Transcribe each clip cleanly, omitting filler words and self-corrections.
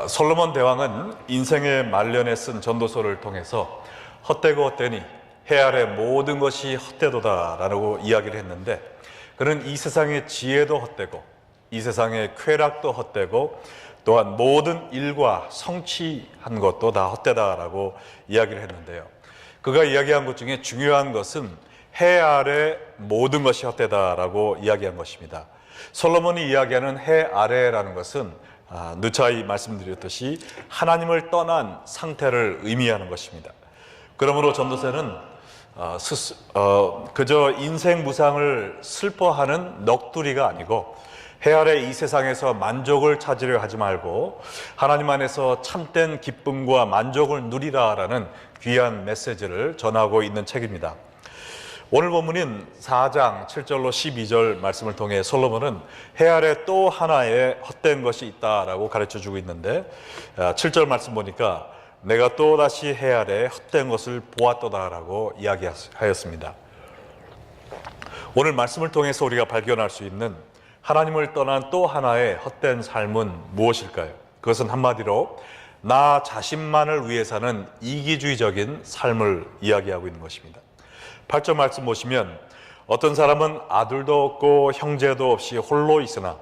솔로몬 대왕은 인생의 말년에 쓴 전도서를 통해서 헛되고 헛되니 해 아래 모든 것이 헛되도다 라고 이야기를 했는데, 그는 이 세상의 지혜도 헛되고 이 세상의 쾌락도 헛되고 또한 모든 일과 성취한 것도 다 헛되다라고 이야기를 했는데요. 그가 이야기한 것 중에 중요한 것은 해 아래 모든 것이 헛되다라고 이야기한 것입니다. 솔로몬이 이야기하는 해 아래라는 것은 누차히 말씀드렸듯이 하나님을 떠난 상태를 의미하는 것입니다. 그러므로 전도서는 그저 인생 무상을 슬퍼하는 넋두리가 아니고 해 아래 이 세상에서 만족을 찾으려 하지 말고 하나님 안에서 참된 기쁨과 만족을 누리라라는 귀한 메시지를 전하고 있는 책입니다. 오늘 본문인 4장 7절로 12절 말씀을 통해 솔로몬은 해 아래 또 하나의 헛된 것이 있다라고 가르쳐주고 있는데, 7절 말씀 보니까 내가 또다시 해 아래 헛된 것을 보았도다라고 이야기하였습니다. 오늘 말씀을 통해서 우리가 발견할 수 있는 하나님을 떠난 또 하나의 헛된 삶은 무엇일까요? 그것은 한마디로 나 자신만을 위해 사는 이기주의적인 삶을 이야기하고 있는 것입니다. 8절 말씀 보시면 어떤 사람은 아들도 없고 형제도 없이 홀로 있으나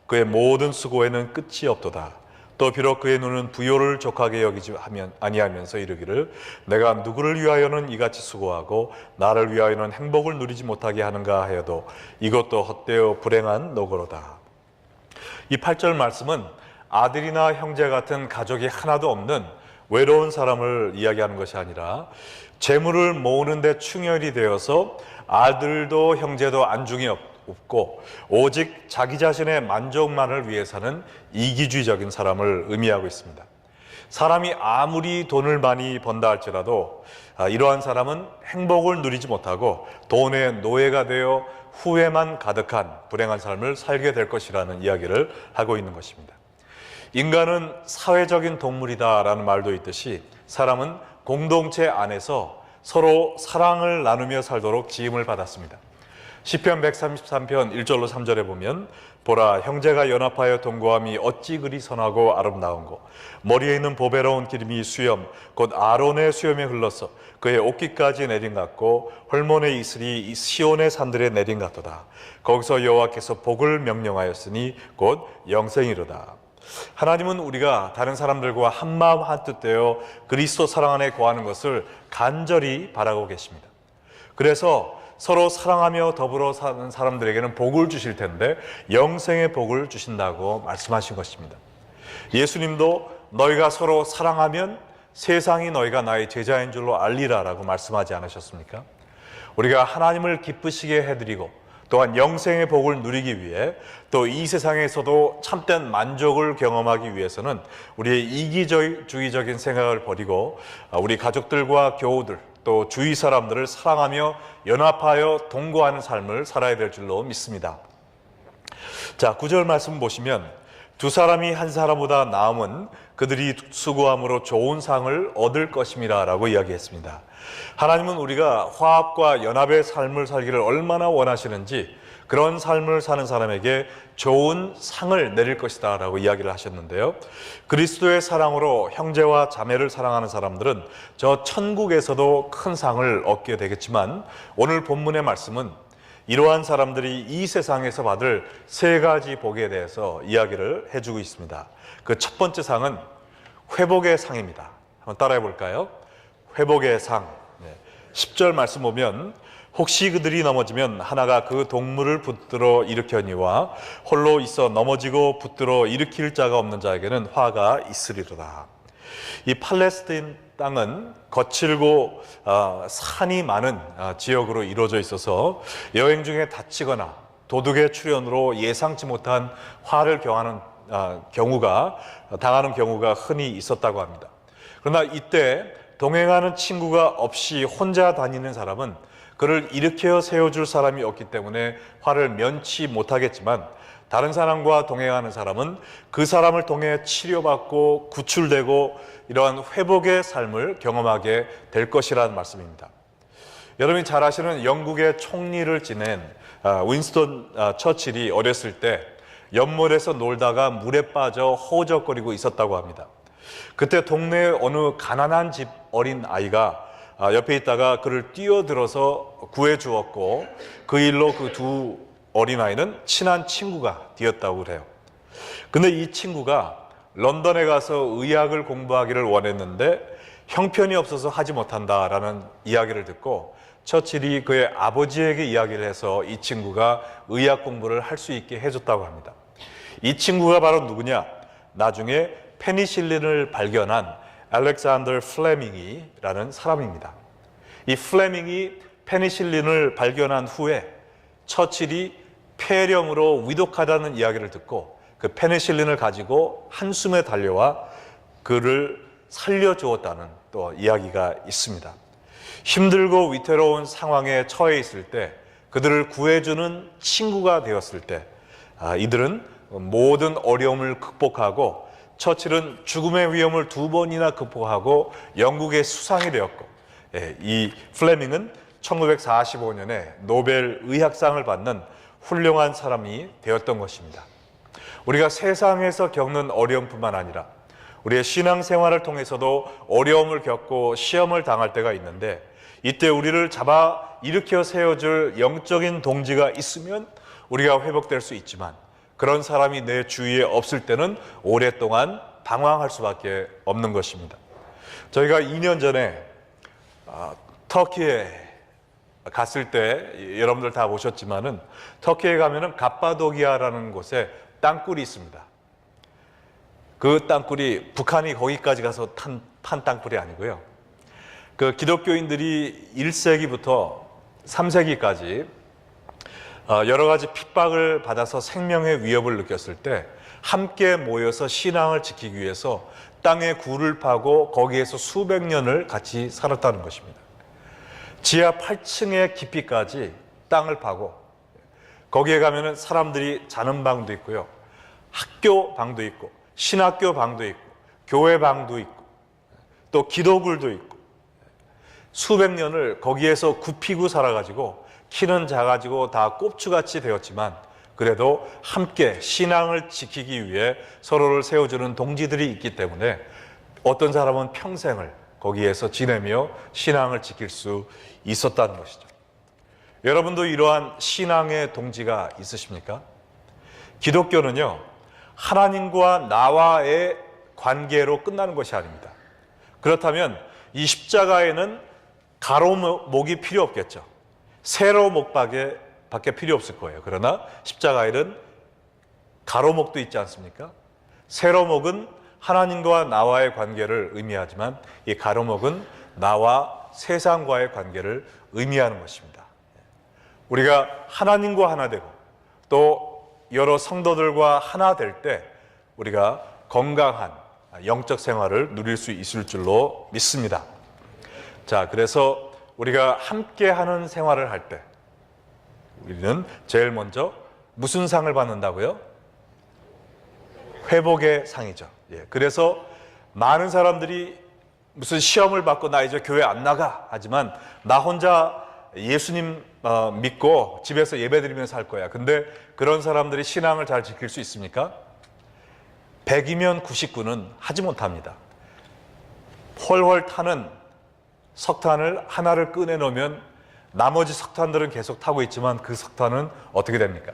그의 모든 수고에는 끝이 없도다. 또 비록 그의 눈은 부요를 족하게 여기지 아니하면서 이르기를 내가 누구를 위하여는 이같이 수고하고 나를 위하여는 행복을 누리지 못하게 하는가 하여도 이것도 헛되어 불행한 노고로다. 이 8절 말씀은 아들이나 형제 같은 가족이 하나도 없는 외로운 사람을 이야기하는 것이 아니라 재물을 모으는 데 충혈이 되어서 아들도 형제도 안중이 없고 오직 자기 자신의 만족만을 위해 사는 이기주의적인 사람을 의미하고 있습니다. 사람이 아무리 돈을 많이 번다 할지라도 이러한 사람은 행복을 누리지 못하고 돈의 노예가 되어 후회만 가득한 불행한 삶을 살게 될 것이라는 이야기를 하고 있는 것입니다. 인간은 사회적인 동물이다라는 말도 있듯이 사람은 공동체 안에서 서로 사랑을 나누며 살도록 지음을 받았습니다. 시편 133편 1절로 3절에 보면 보라, 형제가 연합하여 동거함이 어찌 그리 선하고 아름다운고 머리에 있는 보배로운 기름이 수염 곧 아론의 수염에 흘러서 그의 옷깃까지 내린 같고 헐몬의 이슬이 시온의 산들에 내린 같도다. 거기서 여호와께서 복을 명령하였으니 곧 영생이로다. 하나님은 우리가 다른 사람들과 한마음 한뜻 되어 그리스도 사랑 안에 거하는 것을 간절히 바라고 계십니다. 그래서 서로 사랑하며 더불어 사는 사람들에게는 복을 주실 텐데 영생의 복을 주신다고 말씀하신 것입니다. 예수님도 너희가 서로 사랑하면 세상이 너희가 나의 제자인 줄로 알리라 라고 말씀하지 않으셨습니까? 우리가 하나님을 기쁘시게 해드리고 또한 영생의 복을 누리기 위해 또 이 세상에서도 참된 만족을 경험하기 위해서는 우리의 이기주의적인 생각을 버리고 우리 가족들과 교우들 또 주위 사람들을 사랑하며 연합하여 동거하는 삶을 살아야 될 줄로 믿습니다. 자, 9절 말씀 보시면 두 사람이 한 사람보다 나음은 그들이 수고함으로 좋은 상을 얻을 것임이라 라고 이야기했습니다. 하나님은 우리가 화합과 연합의 삶을 살기를 얼마나 원하시는지 그런 삶을 사는 사람에게 좋은 상을 내릴 것이다 라고 이야기를 하셨는데요. 그리스도의 사랑으로 형제와 자매를 사랑하는 사람들은 저 천국에서도 큰 상을 얻게 되겠지만 오늘 본문의 말씀은 이러한 사람들이 이 세상에서 받을 세 가지 복에 대해서 이야기를 해주고 있습니다. 그 첫 번째 상은 회복의 상입니다. 한번 따라해 볼까요? 회복의 상. 10절 말씀 보면 혹시 그들이 넘어지면 하나가 그 동물을 붙들어 일으켜니와 홀로 있어 넘어지고 붙들어 일으킬 자가 없는 자에게는 화가 있으리로다. 이 팔레스타인 땅은 거칠고 산이 많은 지역으로 이루어져 있어서 여행 중에 다치거나 도둑의 출현으로 예상치 못한 화를 당하는 경우가 흔히 있었다고 합니다. 그러나 이때 동행하는 친구가 없이 혼자 다니는 사람은 그를 일으켜 세워줄 사람이 없기 때문에 화를 면치 못하겠지만 다른 사람과 동행하는 사람은 그 사람을 통해 치료받고 구출되고 이러한 회복의 삶을 경험하게 될 것이라는 말씀입니다. 여러분이 잘 아시는 영국의 총리를 지낸 윈스턴 처칠이 어렸을 때 연못에서 놀다가 물에 빠져 허우적거리고 있었다고 합니다. 그때 동네의 어느 가난한 집 어린 아이가 옆에 있다가 그를 뛰어들어서 구해 주었고, 그 일로 그 두 어린아이는 친한 친구가 되었다고 그래요. 근데 이 친구가 런던에 가서 의학을 공부하기를 원했는데 형편이 없어서 하지 못한다라는 이야기를 듣고 처칠이 그의 아버지에게 이야기를 해서 이 친구가 의학 공부를 할 수 있게 해줬다고 합니다. 이 친구가 바로 누구냐? 나중에 페니실린을 발견한 알렉산더 플레밍이라는 사람입니다. 이 플레밍이 페니실린을 발견한 후에 처칠이 폐렴으로 위독하다는 이야기를 듣고 그 페니실린을 가지고 한숨에 달려와 그를 살려주었다는 또 이야기가 있습니다. 힘들고 위태로운 상황에 처해 있을 때 그들을 구해주는 친구가 되었을 때 이들은 모든 어려움을 극복하고 처칠은 죽음의 위험을 2번이나 극복하고 영국의 수상이 되었고, 이 플레밍은 1945년에 노벨 의학상을 받는 훌륭한 사람이 되었던 것입니다. 우리가 세상에서 겪는 어려움뿐만 아니라 우리의 신앙생활을 통해서도 어려움을 겪고 시험을 당할 때가 있는데, 이때 우리를 잡아 일으켜 세워줄 영적인 동지가 있으면 우리가 회복될 수 있지만, 그런 사람이 내 주위에 없을 때는 오랫동안 방황할 수밖에 없는 것입니다. 저희가 2년 전에 터키에 갔을 때 여러분들 다 보셨지만은, 터키에 가면은 갑바도기아라는 곳에 땅굴이 있습니다. 그 땅굴이 북한이 거기까지 가서 탄 땅굴이 아니고요. 그 기독교인들이 1세기부터 3세기까지 여러 가지 핍박을 받아서 생명의 위협을 느꼈을 때 함께 모여서 신앙을 지키기 위해서 땅에 굴을 파고 거기에서 수백 년을 같이 살았다는 것입니다. 지하 8층의 깊이까지 땅을 파고 거기에 가면은 사람들이 자는 방도 있고요, 학교 방도 있고 신학교 방도 있고 교회 방도 있고 또 기도굴도 있고, 수백 년을 거기에서 굽히고 살아가지고 키는 작아지고 다 꼽추같이 되었지만 그래도 함께 신앙을 지키기 위해 서로를 세워주는 동지들이 있기 때문에 어떤 사람은 평생을 거기에서 지내며 신앙을 지킬 수 있었다는 것이죠. 여러분도 이러한 신앙의 동지가 있으십니까? 기독교는요, 하나님과 나와의 관계로 끝나는 것이 아닙니다. 그렇다면 이 십자가에는 가로목이 필요 없겠죠. 세로목밖에 필요 없을 거예요. 그러나 십자가에는 가로목도 있지 않습니까? 세로목은 하나님과 나와의 관계를 의미하지만 이 가로목은 나와 세상과의 관계를 의미하는 것입니다. 우리가 하나님과 하나 되고 또 여러 성도들과 하나 될 때 우리가 건강한 영적 생활을 누릴 수 있을 줄로 믿습니다. 자, 그래서 우리가 함께하는 생활을 할 때 우리는 제일 먼저 무슨 상을 받는다고요? 회복의 상이죠. 그래서 많은 사람들이 무슨 시험을 받고 나 이제 교회 안 나가 하지만 나 혼자 예수님 믿고 집에서 예배드리면서 할 거야. 근데 그런 사람들이 신앙을 잘 지킬 수 있습니까? 100이면 99는 하지 못합니다. 헐헐 타는 석탄을 하나를 꺼내놓으면 나머지 석탄들은 계속 타고 있지만 그 석탄은 어떻게 됩니까?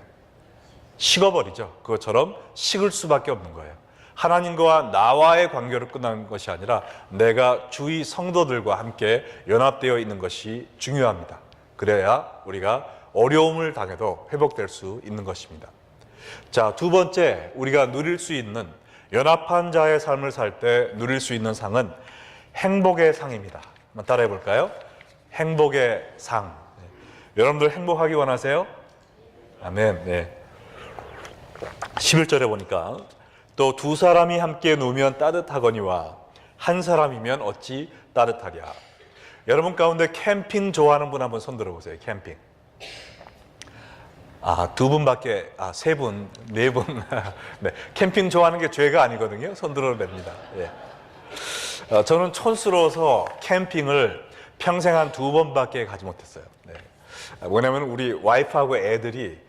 식어버리죠. 그것처럼 식을 수밖에 없는 거예요. 하나님과 나와의 관계로 끝나는 것이 아니라 내가 주위 성도들과 함께 연합되어 있는 것이 중요합니다. 그래야 우리가 어려움을 당해도 회복될 수 있는 것입니다. 자, 두 번째, 우리가 누릴 수 있는, 연합한 자의 삶을 살 때 누릴 수 있는 상은 행복의 상입니다. 한번 따라해 볼까요? 행복의 상. 여러분들 행복하기 원하세요? 아멘. 네. 11절에 보니까 또 두 사람이 함께 누우면 따뜻하거니와 한 사람이면 어찌 따뜻하랴. 여러분 가운데 캠핑 좋아하는 분 한번 손 들어보세요. 캠핑. 두 분밖에, 세 분, 네 분. 네, 캠핑 좋아하는 게 죄가 아니거든요. 손 들어도 됩니다. 예. 저는 촌스러워서 캠핑을 평생 한 2번밖에 가지 못했어요. 네. 왜냐하면 우리 와이프하고 애들이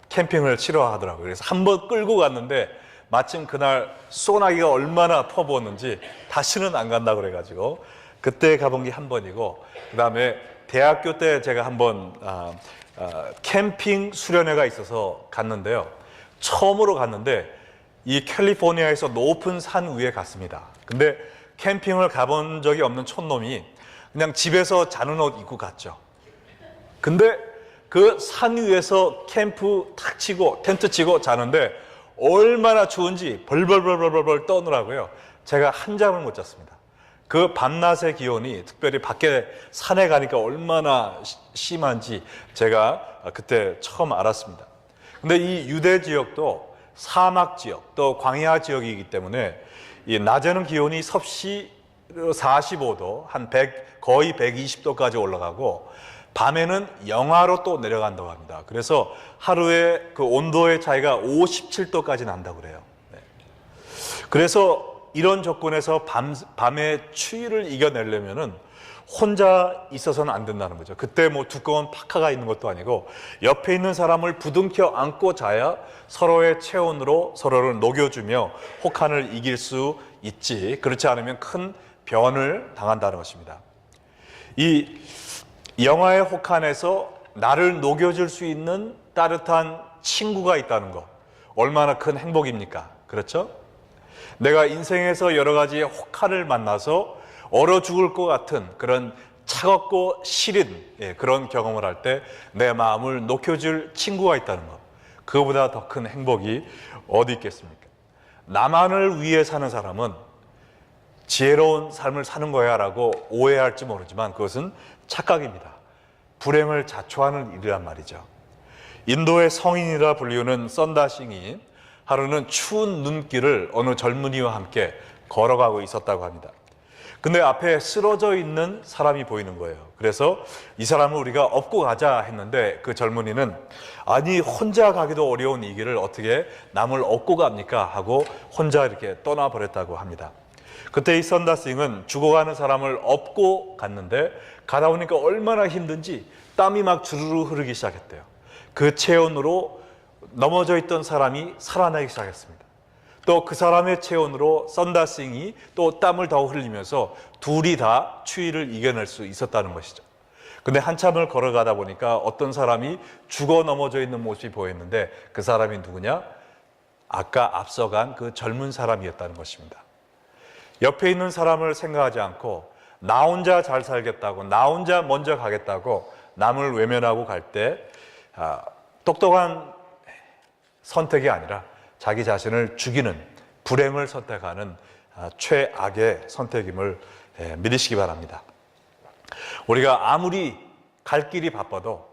캠핑을 싫어하더라고요. 그래서 한번 끌고 갔는데 마침 그날 소나기가 얼마나 퍼부었는지 다시는 안 간다고 그래가지고 그때 가본 게 한 번이고, 그 다음에 대학교 때 제가 한번 캠핑 수련회가 있어서 갔는데요. 처음으로 갔는데 이 캘리포니아에서 높은 산 위에 갔습니다. 근데 캠핑을 가본 적이 없는 촌놈이 그냥 집에서 자는 옷 입고 갔죠. 근데 그 산 위에서 캠프 탁 치고 텐트 치고 자는데 얼마나 추운지 벌벌벌벌벌 떠느라고요. 제가 한 잠을 못 잤습니다. 그 밤낮의 기온이 특별히 밖에 산에 가니까 얼마나 심한지 제가 그때 처음 알았습니다. 근데 이 유대 지역도 사막 지역 또 광야 지역이기 때문에 이 낮에는 기온이 섭씨 45도, 거의 120도까지 올라가고 밤에는 영하로 또 내려간다고 합니다. 그래서 하루에 그 온도의 차이가 57도까지 난다고 그래요. 네. 그래서 이런 조건에서 밤의 추위를 이겨내려면은 혼자 있어서는 안 된다는 거죠. 그때 뭐 두꺼운 파카가 있는 것도 아니고 옆에 있는 사람을 부둥켜 안고 자야 서로의 체온으로 서로를 녹여주며 혹한을 이길 수 있지. 그렇지 않으면 큰 변을 당한다는 것입니다. 이 영화의 혹한에서 나를 녹여줄 수 있는 따뜻한 친구가 있다는 것, 얼마나 큰 행복입니까? 그렇죠? 내가 인생에서 여러 가지 혹한을 만나서 얼어 죽을 것 같은 그런 차갑고 시린 그런 경험을 할 때 내 마음을 녹여줄 친구가 있다는 것, 그거보다 더 큰 행복이 어디 있겠습니까? 나만을 위해 사는 사람은 지혜로운 삶을 사는 거야 라고 오해할지 모르지만 그것은 착각입니다. 불행을 자초하는 일이란 말이죠. 인도의 성인이라 불리우는 썬다싱이 하루는 추운 눈길을 어느 젊은이와 함께 걸어가고 있었다고 합니다. 근데 앞에 쓰러져 있는 사람이 보이는 거예요. 그래서 이 사람을 우리가 업고 가자 했는데 그 젊은이는 아니 혼자 가기도 어려운 이 길을 어떻게 남을 업고 갑니까? 하고 혼자 이렇게 떠나버렸다고 합니다. 그때 이 썬다싱은 죽어가는 사람을 업고 갔는데 가다 보니까 얼마나 힘든지 땀이 막 주르르 흐르기 시작했대요. 그 체온으로 넘어져 있던 사람이 살아나기 시작했습니다. 또 그 사람의 체온으로 썬다싱이 또 땀을 더 흘리면서 둘이 다 추위를 이겨낼 수 있었다는 것이죠. 근데 한참을 걸어가다 보니까 어떤 사람이 죽어 넘어져 있는 모습이 보였는데 그 사람이 누구냐? 아까 앞서간 그 젊은 사람이었다는 것입니다. 옆에 있는 사람을 생각하지 않고 나 혼자 잘 살겠다고, 나 혼자 먼저 가겠다고 남을 외면하고 갈 때 똑똑한 선택이 아니라 자기 자신을 죽이는 불행을 선택하는 최악의 선택임을 믿으시기 바랍니다. 우리가 아무리 갈 길이 바빠도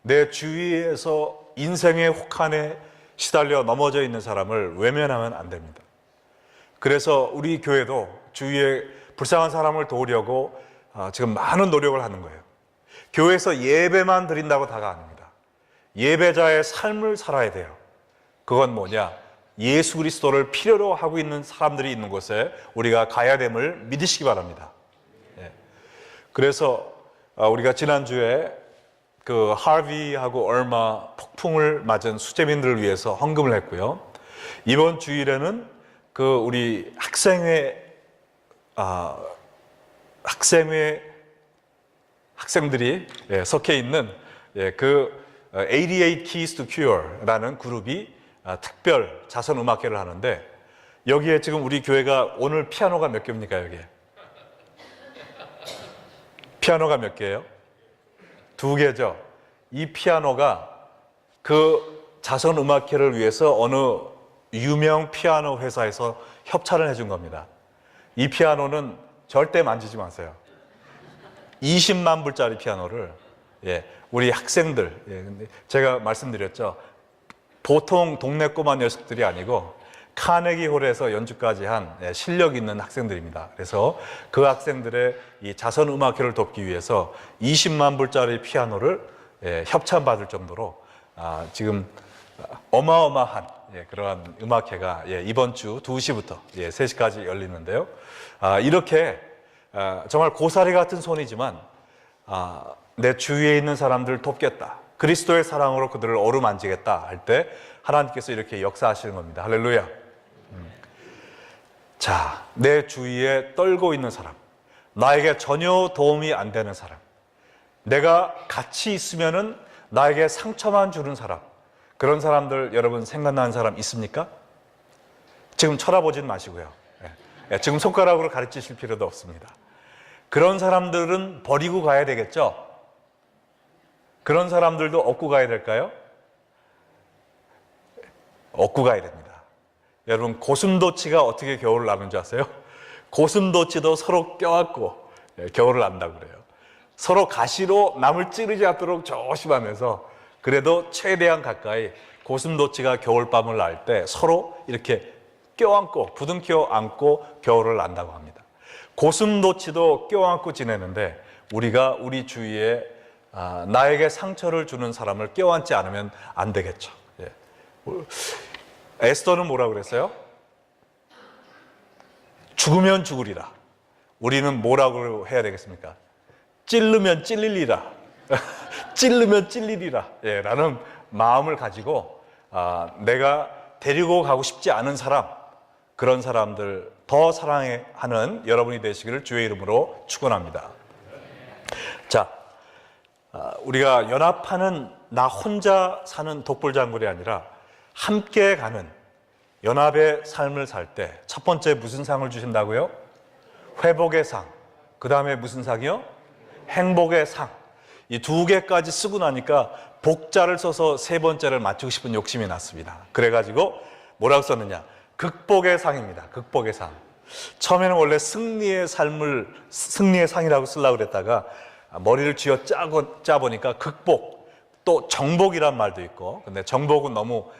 내 주위에서 인생의 혹한에 시달려 넘어져 있는 사람을 외면하면 안 됩니다. 그래서 우리 교회도 주위에 불쌍한 사람을 도우려고 지금 많은 노력을 하는 거예요. 교회에서 예배만 드린다고 다가 아닙니다. 예배자의 삶을 살아야 돼요. 그건 뭐냐? 예수 그리스도를 필요로 하고 있는 사람들이 있는 곳에 우리가 가야 됨을 믿으시기 바랍니다. 그래서 우리가 지난주에 그 하비하고 얼마 폭풍을 맞은 수재민들을 위해서 헌금을 했고요. 이번 주일에는 그 우리 학생들이 속해 있는 그 88 Keys to Cure라는 그룹이 특별 자선 음악회를 하는데 여기에 지금 우리 교회가 오늘 피아노가 몇 개입니까? 여기에 피아노가 몇 개예요? 2개죠. 이 피아노가 그 자선 음악회를 위해서 어느 유명 피아노 회사에서 협찬을 해준 겁니다. 이 피아노는 절대 만지지 마세요. 20만 불짜리 피아노를 우리 학생들, 제가 말씀드렸죠. 보통 동네 꼬마 녀석들이 아니고 카네기 홀에서 연주까지 한 실력 있는 학생들입니다. 그래서 그 학생들의 이 자선 음악회를 돕기 위해서 20만 불짜리 피아노를 협찬받을 정도로 지금 어마어마한 그러한 음악회가 이번 주 2시부터 3시까지 열리는데요. 이렇게 정말 고사리 같은 손이지만 내 주위에 있는 사람들 돕겠다. 그리스도의 사랑으로 그들을 어루만지겠다 할 때 하나님께서 이렇게 역사하시는 겁니다. 할렐루야. 자, 내 주위에 떨고 있는 사람, 나에게 전혀 도움이 안 되는 사람, 내가 같이 있으면은 나에게 상처만 주는 사람, 그런 사람들 여러분 생각나는 사람 있습니까? 지금 쳐다보진 마시고요. 지금 손가락으로 가르치실 필요도 없습니다. 그런 사람들은 버리고 가야 되겠죠? 그런 사람들도 얻고 가야 될까요? 얻고 가야 됩니다. 여러분, 고슴도치가 어떻게 겨울을 나는 줄 아세요? 고슴도치도 서로 껴안고 겨울을 난다고 그래요. 서로 가시로 남을 찌르지 않도록 조심하면서 그래도 최대한 가까이 고슴도치가 겨울밤을 날 때 서로 이렇게 껴안고 부둥켜 안고 겨울을 난다고 합니다. 고슴도치도 껴안고 지내는데 우리가 우리 주위에 나에게 상처를 주는 사람을 껴안지 않으면 안 되겠죠. 에스더는 뭐라고 그랬어요? 죽으면 죽으리라. 우리는 뭐라고 해야 되겠습니까? 찔르면 찔리리라. 찔르면 찔리리라. 라는 마음을 가지고 내가 데리고 가고 싶지 않은 사람, 그런 사람들 더 사랑하는 여러분이 되시기를 주의 이름으로 축원합니다. 자, 우리가 연합하는 나 혼자 사는 독불장군이 아니라 함께 가는 연합의 삶을 살 때 첫 번째 무슨 상을 주신다고요? 회복의 상. 그 다음에 무슨 상이요? 행복의 상. 이 두 개까지 쓰고 나니까 복자를 써서 세 번째를 맞추고 싶은 욕심이 났습니다. 그래가지고 뭐라고 썼느냐? 극복의 상입니다. 극복의 상. 처음에는 원래 승리의 상이라고 쓰려고 그랬다가 머리를 쥐어 짜보니까 극복, 또 정복이란 말도 있고, 근데 정복은 너무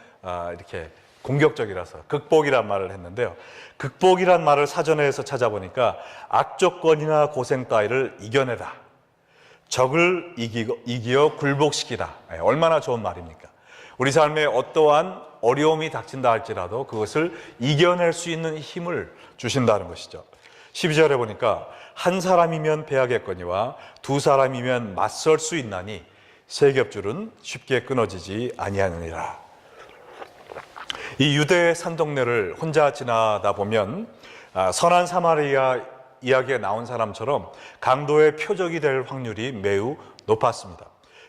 이렇게 공격적이라서 극복이란 말을 했는데요. 극복이란 말을 사전에서 찾아보니까 악조건이나 고생 따위를 이겨내다. 적을 이기어 굴복시키다. 얼마나 좋은 말입니까? 우리 삶에 어떠한 어려움이 닥친다 할지라도 그것을 이겨낼 수 있는 힘을 주신다는 것이죠. 12절에 보니까 한 사람이면 패하겠거니와 두 사람이면 맞설 수 있나니 세 겹줄은 쉽게 끊어지지 아니하느니라. 이 유대 산동네를 혼자 지나다 보면 선한 사마리아 이야기에 나온 사람처럼 강도의 표적이 될 확률이 매우 높았습니다.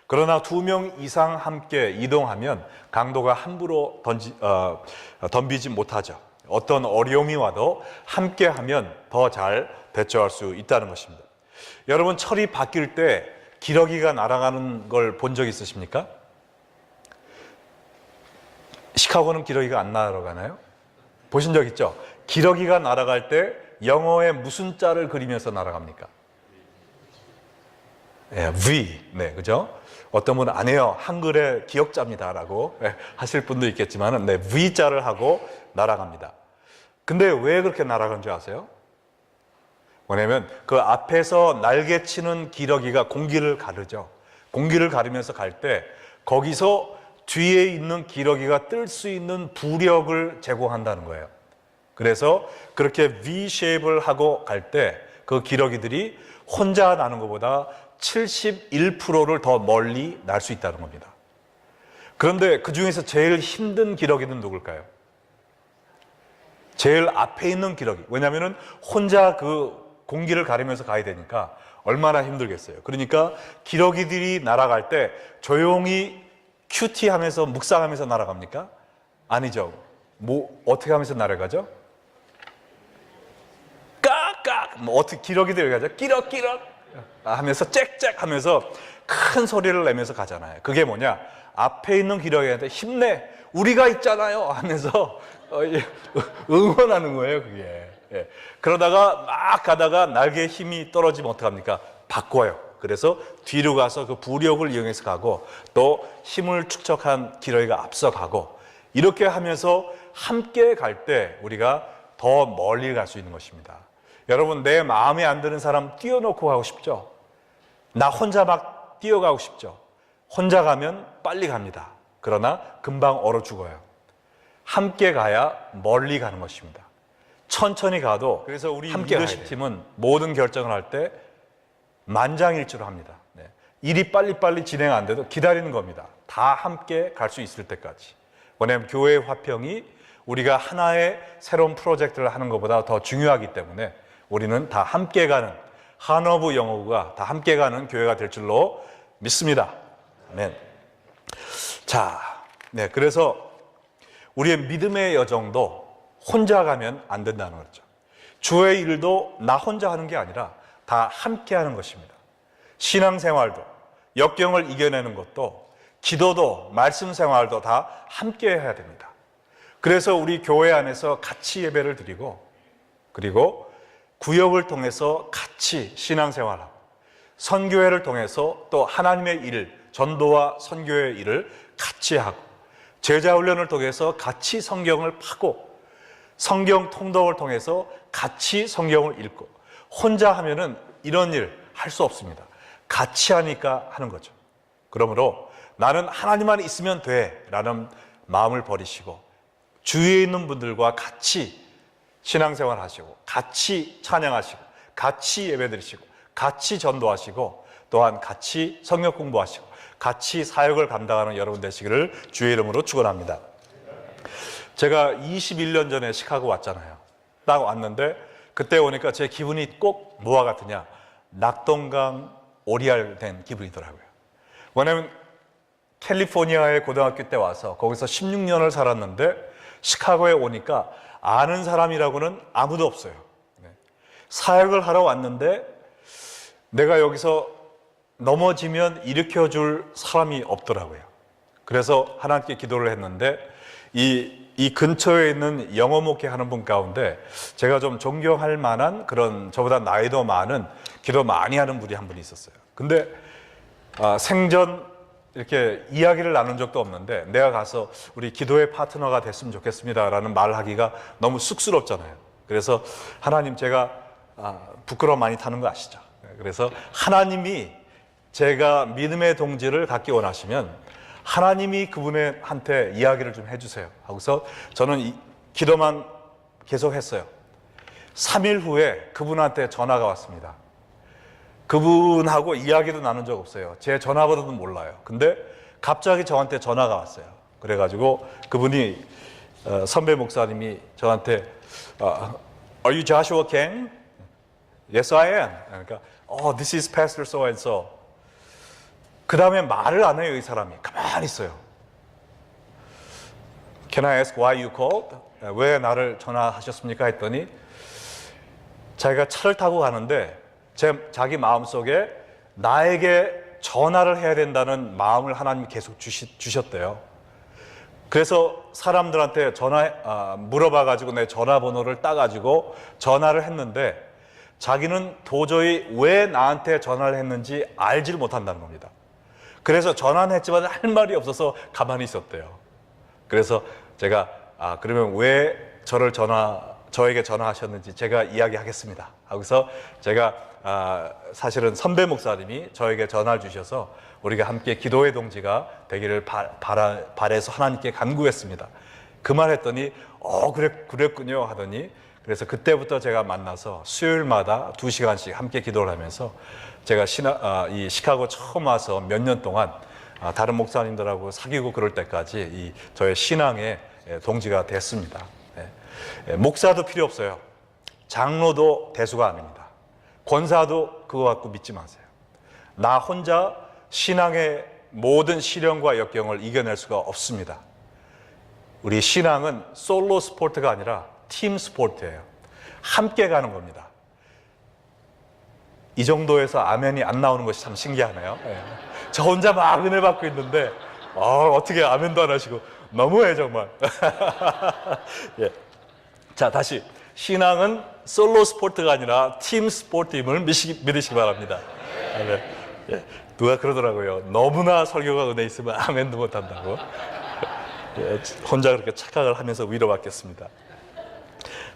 그러나 2명 이상 함께 이동하면 강도가 함부로 덤비지 못하죠. 어떤 어려움이 와도 함께하면 더 잘 대처할 수 있다는 것입니다. 여러분, 철이 바뀔 때 기러기가 날아가는 걸 본 적 있으십니까? 시카고는 기러기가 안 날아가나요? 보신 적 있죠? 기러기가 날아갈 때 영어에 무슨 자를 그리면서 날아갑니까? V. 네, 그죠? 어떤 분은 안 해요. 한글의 기억자입니다라고 하실 분도 있겠지만, 네, V자를 하고 날아갑니다. 근데 왜 그렇게 날아가는 줄 아세요? 뭐냐면 그 앞에서 날개치는 기러기가 공기를 가르죠. 공기를 가르면서 갈 때 거기서 뒤에 있는 기러기가 뜰 수 있는 부력을 제공한다는 거예요. 그래서 그렇게 V-쉐입을 하고 갈 때 그 기러기들이 혼자 나는 것보다 71%를 더 멀리 날 수 있다는 겁니다. 그런데 그 중에서 제일 힘든 기러기는 누굴까요? 제일 앞에 있는 기러기. 왜냐하면 혼자 그 공기를 가르면서 가야 되니까 얼마나 힘들겠어요. 그러니까 기러기들이 날아갈 때 조용히 큐티 하면서 묵상하면서 날아갑니까? 아니죠. 뭐 어떻게 하면서 날아가죠? 깍깍. 뭐 어떻게 기러기들이 가죠? 끼럭끼럭 하면서 짹짹 하면서 큰 소리를 내면서 가잖아요. 그게 뭐냐? 앞에 있는 기러기한테 힘내, 우리가 있잖아요 하면서 응원하는 거예요. 그게. 그러다가 막 가다가 날개에 힘이 떨어지면 어떡합니까? 바꿔요. 그래서 뒤로 가서 그 부력을 이용해서 가고, 또 힘을 축적한 기러기가 앞서가고, 이렇게 하면서 함께 갈 때 우리가 더 멀리 갈 수 있는 것입니다. 여러분, 내 마음에 안 드는 사람 띄워놓고 가고 싶죠? 나 혼자 막 뛰어가고 싶죠? 혼자 가면 빨리 갑니다. 그러나 금방 얼어 죽어요. 함께 가야 멀리 가는 것입니다. 천천히 가도. 그래서 우리 리더십 팀은 모든 결정을 할 때 만장일치로 합니다. 일이 빨리빨리 진행 안 돼도 기다리는 겁니다. 다 함께 갈 수 있을 때까지. 왜냐하면 교회의 화평이 우리가 하나의 새로운 프로젝트를 하는 것보다 더 중요하기 때문에 우리는 다 함께 가는, 한어부 영어부가 다 함께 가는 교회가 될 줄로 믿습니다. 아멘. 자, 그래서 우리의 믿음의 여정도 혼자 가면 안 된다는 거죠. 주의 일도 나 혼자 하는 게 아니라 다 함께 하는 것입니다. 신앙생활도, 역경을 이겨내는 것도, 기도도, 말씀 생활도 다 함께 해야 됩니다. 그래서 우리 교회 안에서 같이 예배를 드리고, 그리고 구역을 통해서 같이 신앙생활하고, 선교회를 통해서 또 하나님의 일, 전도와 선교의 일을 같이 하고, 제자훈련을 통해서 같이 성경을 파고, 성경 통독을 통해서 같이 성경을 읽고, 혼자 하면은 이런 일 할 수 없습니다. 같이 하니까 하는 거죠. 그러므로 나는 하나님만 있으면 돼 라는 마음을 버리시고, 주위에 있는 분들과 같이 신앙생활 하시고, 같이 찬양하시고, 같이 예배드리시고, 같이 전도하시고, 또한 같이 성경 공부하시고, 같이 사역을 감당하는 여러분 되시기를 주의 이름으로 축원합니다. 제가 21년 전에 시카고 왔잖아요. 딱 왔는데 그때 오니까 제 기분이 꼭 뭐와 같으냐, 낙동강 오리알 된 기분이더라고요. 왜냐하면 캘리포니아의 고등학교 때 와서 거기서 16년을 살았는데 시카고에 오니까 아는 사람이라고는 아무도 없어요. 사역을 하러 왔는데 내가 여기서 넘어지면 일으켜줄 사람이 없더라고요. 그래서 하나님께 기도를 했는데 이 근처에 있는 영어 목회하는 분 가운데 제가 좀 존경할 만한 그런, 저보다 나이도 많은, 기도 많이 하는 분이 한 분이 있었어요. 근데 생전 이렇게 이야기를 나눈 적도 없는데 내가 가서 우리 기도의 파트너가 됐으면 좋겠습니다 라는 말을 하기가 너무 쑥스럽잖아요. 그래서 하나님, 제가 부끄러워 많이 타는 거 아시죠? 그래서 하나님이 제가 믿음의 동지를 갖기 원하시면 하나님이 그분한테 이야기를 좀 해주세요 하고서 저는 기도만 계속 했어요. 3일 후에 그분한테 전화가 왔습니다. 그분하고 이야기도 나눈 적 없어요. 제 전화번호도 몰라요. 근데 갑자기 저한테 전화가 왔어요. 그래가지고 그분이 선배 목사님이 저한테 Are you Joshua King? Yes, I am. 그러니까 this is Pastor so and so. 그 다음에 말을 안 해요. 이 사람이 가만히 있어요. Can I ask why you called? 왜 나를 전화하셨습니까? 했더니 자기가 차를 타고 가는데 자기 마음속에 나에게 전화를 해야 된다는 마음을 하나님이 계속 주셨대요. 그래서 사람들한테 물어봐가지고 내 전화번호를 따가지고 전화를 했는데 자기는 도저히 왜 나한테 전화를 했는지 알지를 못한다는 겁니다. 그래서 전화는 했지만 할 말이 없어서 가만히 있었대요. 그래서 제가 그러면 왜 저에게 전화하셨는지 제가 이야기하겠습니다 하고서 제가 사실은 선배 목사님이 저에게 전화를 주셔서 우리가 함께 기도의 동지가 되기를 바라서 하나님께 간구했습니다. 그 말 했더니 그랬군요 하더니, 그래서 그때부터 제가 만나서 수요일마다 2시간씩 함께 기도를 하면서 제가 이 시카고 처음 와서 몇 년 동안 다른 목사님들하고 사귀고 그럴 때까지 저의 신앙의 동지가 됐습니다. 목사도 필요 없어요. 장로도 대수가 아닙니다. 권사도 그거 갖고 믿지 마세요. 나 혼자 신앙의 모든 시련과 역경을 이겨낼 수가 없습니다. 우리 신앙은 솔로 스포츠가 아니라 팀 스포츠예요. 함께 가는 겁니다. 이 정도에서 아멘이 안 나오는 것이 참 신기하네요. 저 혼자 막 은혜 받고 있는데 어떻게 아멘도 안 하시고 너무해 정말. 자, 다시 신앙은 솔로 스포츠가 아니라 팀 스포츠임을 믿으시기 바랍니다. 누가 그러더라고요. 너무나 설교가 은혜 있으면 아멘도 못한다고. 혼자 그렇게 착각을 하면서 위로받겠습니다.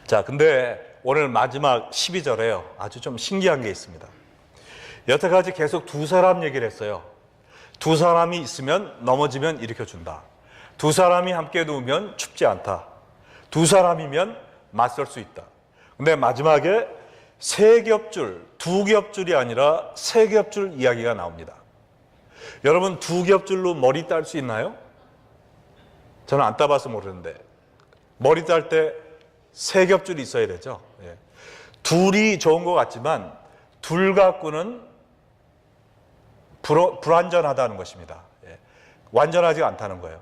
자, 근데 오늘 마지막 12절에요. 아주 좀 신기한 게 있습니다. 여태까지 계속 두 사람 얘기를 했어요. 두 사람이 있으면 넘어지면 일으켜준다. 두 사람이 함께 누우면 춥지 않다. 두 사람이면 맞설 수 있다. 근데 마지막에 세 겹줄, 두 겹줄이 아니라 세 겹줄 이야기가 나옵니다. 여러분 두 겹줄로 머리 딸 수 있나요? 저는 안 따봐서 모르는데 머리 딸 때 세 겹줄이 있어야 되죠. 예. 둘이 좋은 것 같지만 둘 갖고는 불완전하다는 것입니다. 예. 완전하지 않다는 거예요.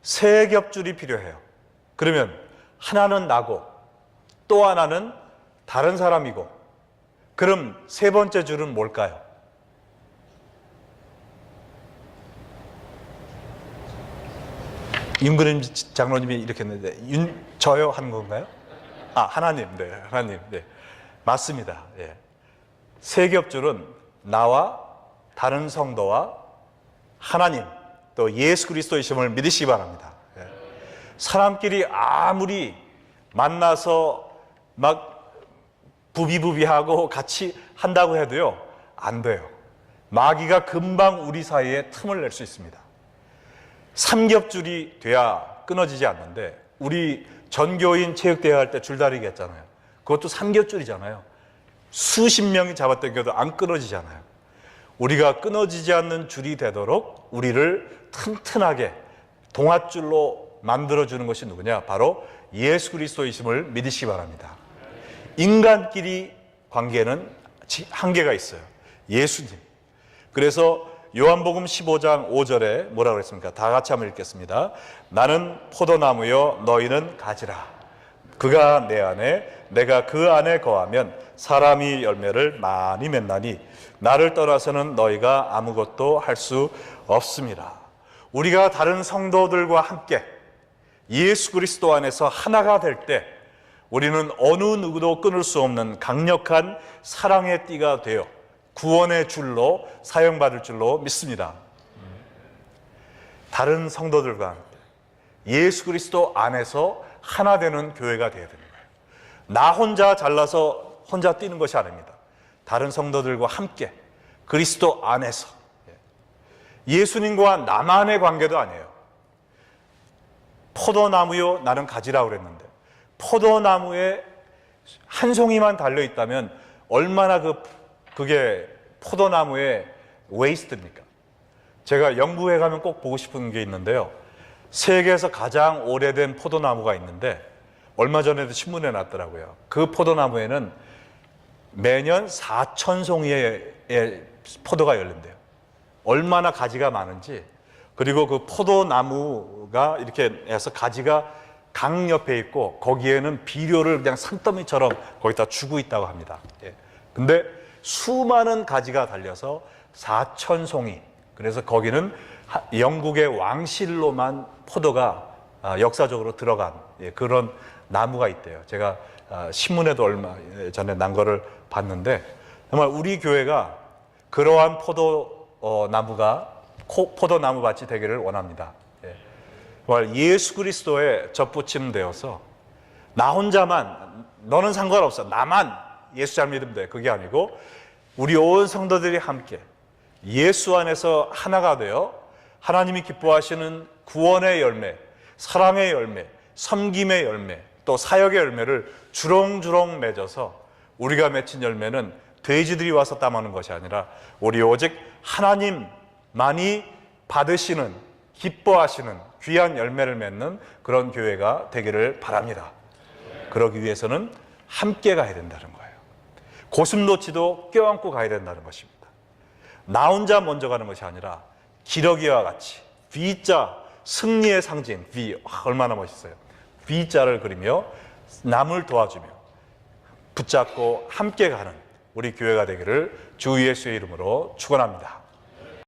세 겹줄이 필요해요. 그러면 하나는 나고 또 하나는 다른 사람이고, 그럼 세 번째 줄은 뭘까요? 윤근임 장로님이 이렇게 했는데 저요 하는 건가요? 아, 하나님. 네, 하나님. 네, 맞습니다. 예. 세 겹줄은 나와 다른 성도와 하나님, 또 예수 그리스도이심을 믿으시기 바랍니다. 예. 사람끼리 아무리 만나서 막 부비부비하고 같이 한다고 해도요, 안 돼요. 마귀가 금방 우리 사이에 틈을 낼 수 있습니다. 삼겹줄이 돼야 끊어지지 않는데, 우리 전교인 체육대회 할 때 줄다리기 했잖아요. 그것도 삼겹줄이잖아요. 수십 명이 잡아당겨도 안 끊어지잖아요. 우리가 끊어지지 않는 줄이 되도록 우리를 튼튼하게 동아줄로 만들어주는 것이 누구냐? 바로 예수 그리스도이심을 믿으시기 바랍니다. 인간끼리 관계는 한계가 있어요. 예수님. 그래서 요한복음 15장 5절에 뭐라고 그랬습니까? 다 같이 한번 읽겠습니다. 나는 포도나무요 너희는 가지라. 그가 내 안에 내가 그 안에 거하면 사람이 열매를 많이 맺나니 나를 떠나서는 너희가 아무것도 할 수 없습니다. 우리가 다른 성도들과 함께 예수 그리스도 안에서 하나가 될 때 우리는 어느 누구도 끊을 수 없는 강력한 사랑의 띠가 되어 구원의 줄로 사용받을 줄로 믿습니다. 다른 성도들과 함께 예수 그리스도 안에서 하나 되는 교회가 되어야 되는 거예요. 나 혼자 잘나서 혼자 뛰는 것이 아닙니다. 다른 성도들과 함께 그리스도 안에서, 예수님과 나만의 관계도 아니에요. 포도나무요 나는 가지라고 그랬는데, 포도나무에 한 송이만 달려있다면 얼마나 그게 포도나무의 웨이스트입니까? 제가 영국에 가면 꼭 보고 싶은 게 있는데요, 세계에서 가장 오래된 포도나무가 있는데 얼마 전에도 신문에 났더라고요. 그 포도나무에는 매년 4,000송이의 포도가 열린대요. 얼마나 가지가 많은지. 그리고 그 포도나무가 이렇게 해서 가지가 강 옆에 있고 거기에는 비료를 그냥 산더미처럼 거기다 주고 있다고 합니다. 예. 근데 수많은 가지가 달려서 4,000송이. 그래서 거기는 영국의 왕실로만 포도가 역사적으로 들어간 그런 나무가 있대요. 제가 신문에도 얼마 전에 난 거를 봤는데, 정말 우리 교회가 그러한 포도나무 밭이 되기를 원합니다. 정말 예수 그리스도에 접붙임되어서 나 혼자만, 너는 상관없어, 나만 예수 잘 믿으면 돼, 그게 아니고 우리 온 성도들이 함께 예수 안에서 하나가 되어 하나님이 기뻐하시는 구원의 열매, 사랑의 열매, 섬김의 열매, 또 사역의 열매를 주렁주렁 맺어서 우리가 맺힌 열매는 돼지들이 와서 따먹는 것이 아니라 우리 오직 하나님만이 받으시는, 기뻐하시는 귀한 열매를 맺는 그런 교회가 되기를 바랍니다. 그러기 위해서는 함께 가야 된다는 거예요. 고슴도치도 껴안고 가야 된다는 것입니다. 나 혼자 먼저 가는 것이 아니라 기러기와 같이 V자, 승리의 상징 V, 얼마나 멋있어요. V자를 그리며 남을 도와주며 붙잡고 함께 가는 우리 교회가 되기를 주 예수의 이름으로 축원합니다.